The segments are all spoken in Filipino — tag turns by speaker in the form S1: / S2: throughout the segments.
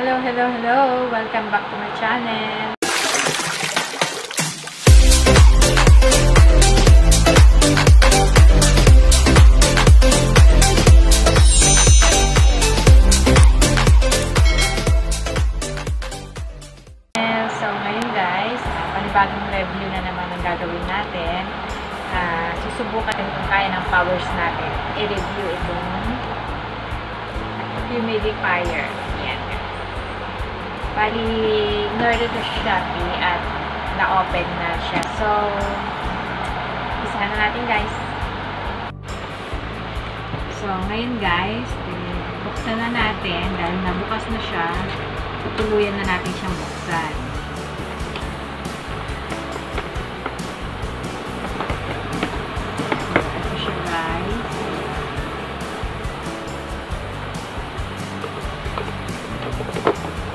S1: Hello, hello, hello! Welcome back to my channel. So ngayon guys, panibagong review na naman ang gagawin natin. Susubukan kung kaya ng powers natin i-review itong humidifier. Yan. Bali, in-order to Shopee at na-open na siya. So, isahan na natin guys. So, ngayon guys, buksan na natin dahil nabukas na siya. Tutuluyan na natin siyang buksan. Ito siya guys.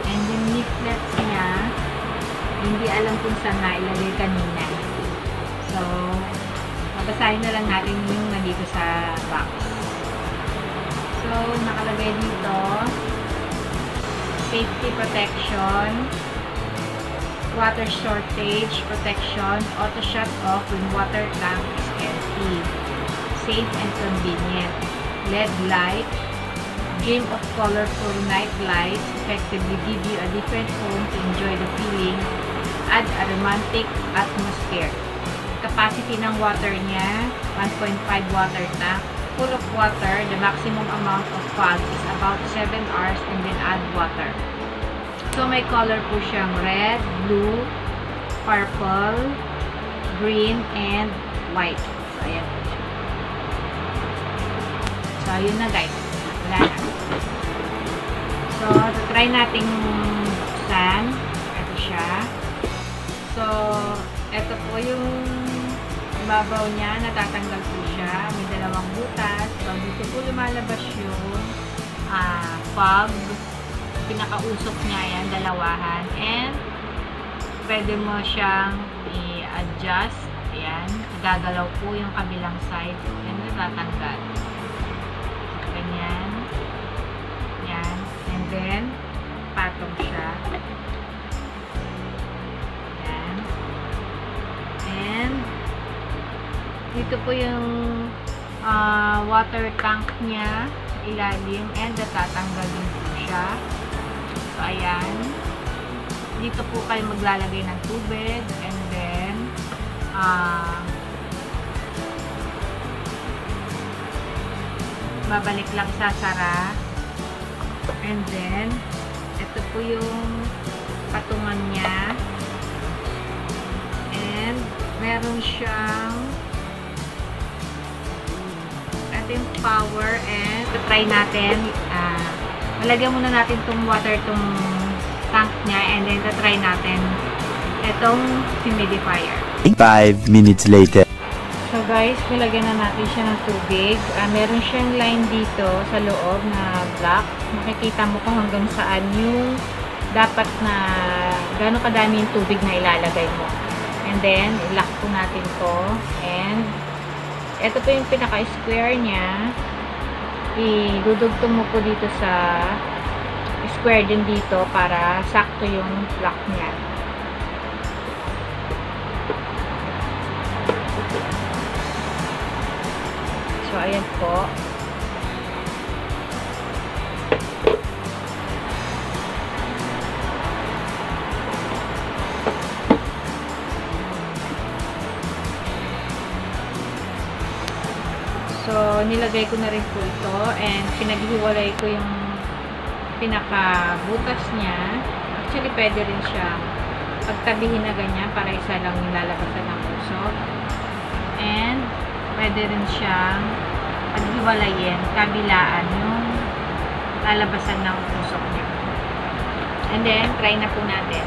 S1: And yung leaflets niya, hindi alam kung saan na ilagay kanina. So, mabasahin na lang natin yung nandito sa box. So, nakalagay dito, safety protection, water shortage protection, auto shut off when water tank is empty, safe and convenient, LED light, dream of colorful night lights, effectively give you a different home to enjoy the feeling, add a romantic atmosphere. Capacity ng water niya, 1.5 water tank, full of water, the maximum amount of fog is about 7 hours and then add water. So, may color po siyang red, blue, purple, green, and white. So, ayan po siya. So, yun na guys. Wala na. So, try nating buksan. Ito siya. So, ito po yung babaw niya, natatanggal po siya. May dalawang butas. So, dito po lumalabas yung fog. Pinakausok niya yan, dalawahan. And, pwede mo siyang i-adjust. Ayan. Gagalaw po yung kabilang side. Yan, natatanggal. Ganyan. Yan. And then, patong siya. Yan. And, dito po yung water tank niya sa ilalim and natatanggal din po siya. So, ayan. Dito po kayo maglalagay ng tubig and then babalik lang sasara and then ito po yung patungan niya and meron siyang ating power and try natin malagyan muna natin itong water itong tank niya and then try natin itong humidifier.
S2: 5 minutes later.
S1: So guys, nilagyan na natin siya ng tubig. Meron siyang line dito sa loob na black. Makikita mo kung hanggang saan yung dapat na gano'ng kadami yung tubig na ilalagay mo. And then, i-lock po natin to. And ito po yung pinaka-square niya. Idudugtong mo po dito sa square din dito para sakto yung lock niya. So, ayan po. So, nilagay ko na rin po ito and pinaghiwalay ko yung pinaka-butas niya. Actually, pwede rin siya pagtabihin na ganyan para isa lang yung lalabasan ng usok. And, pwede rin siyang paghiwalayin, kabilaan yung lalabasan ng usok niya. And then, try na po natin.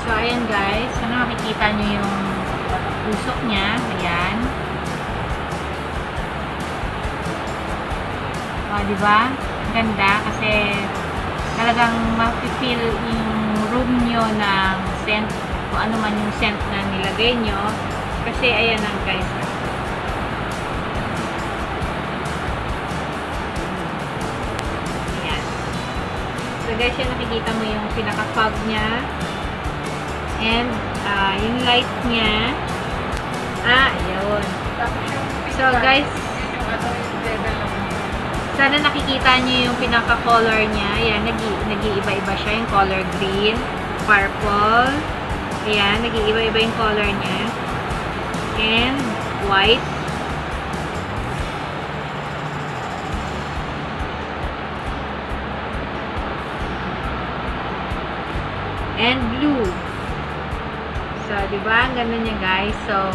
S1: So, ayan guys. Sana makikita nyo yung usok niya. Ayan. O, diba? Ganda kasi talagang ma-feel yung room nyo ng scent, kung ano man yung scent na nilagay nyo, Kasi ayan lang guys. Ayan. So guys, yan nakikita mo yung pinaka-fog niya. And yung light niya. Ayun. So guys, sana nakikita niyo yung pinaka-color niya. Ayan, nag-iiba-iba siya. Yung color green, purple. Ayan, nag-iiba-iba yung color niya. And white. And blue. So, diba? Ang ganda niya, guys. So,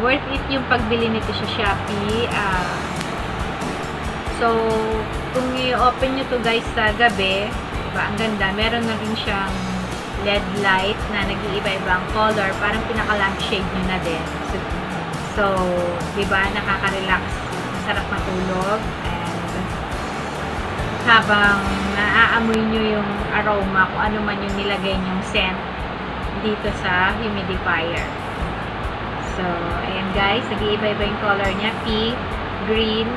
S1: worth it yung pagbili nito sa Shopee. So, kung i-open nyo to guys sa gabi, diba? Ang ganda. Meron na rin siyang LED light na nag-iiba-ibang color. Parang pinaka-lampshade nyo na din. So, diba? Nakaka-relax. Masarap matulog. And, habang naaamoy nyo yung aroma, kung ano man yung nilagay nyong scent dito sa humidifier. So, ayan guys. Nag-iiba-iba yung color niya. Pink, green,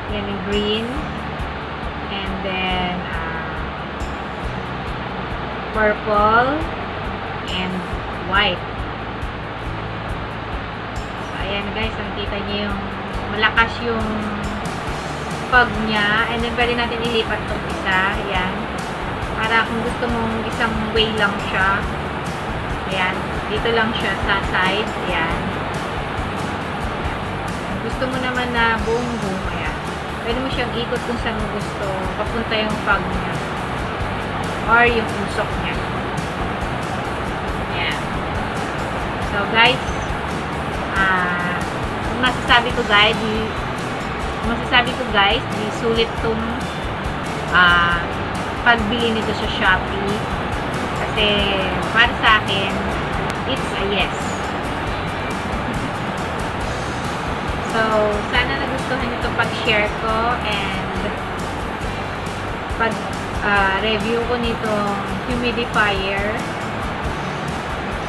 S1: yan yung green, and then purple, and white. So, ayan guys, nakikita niyo yung malakas yung fog niya, and then pwede natin ilipat itong isa, ayan, para kung gusto mong isang way lang siya, ayan, dito lang siya sa side, ayan. Gusto mo naman na buong-buong, ayan. Pwede mo siyang ikot kung saan mo gusto. Papunta yung fog niya. Or yung usok niya. Ayan. So, guys, masasabi ko guys, di sulit tong pagbili nito sa Shopee. Kasi, para sa akin, it's a yes. So, sana nagustuhan nyo itong pag-share ko and pag-review ko nitong humidifier.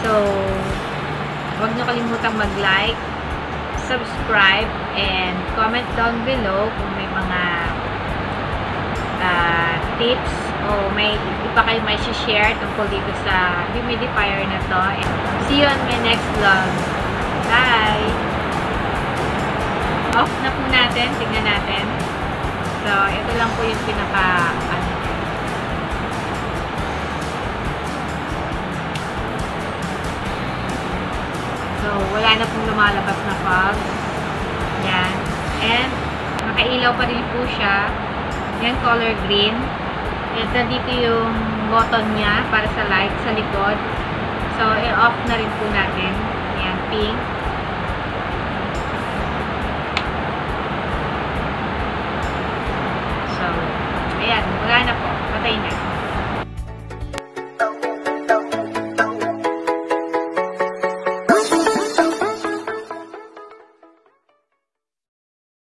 S1: So, huwag nyo kalimutang mag-like, subscribe, and comment down below kung may mga tips o may iba kayo may share tungkol dito sa humidifier na to. And see you on my next vlog. Bye! Off na po natin. Tingnan natin. So, ito lang po yung pinaka So, wala na pong lumalabas na fog. Yan. And, nakailaw pa rin po siya. Yan, color green. And, nandito yung button niya para sa light sa likod. So, i-off na rin po natin. Yan, pink.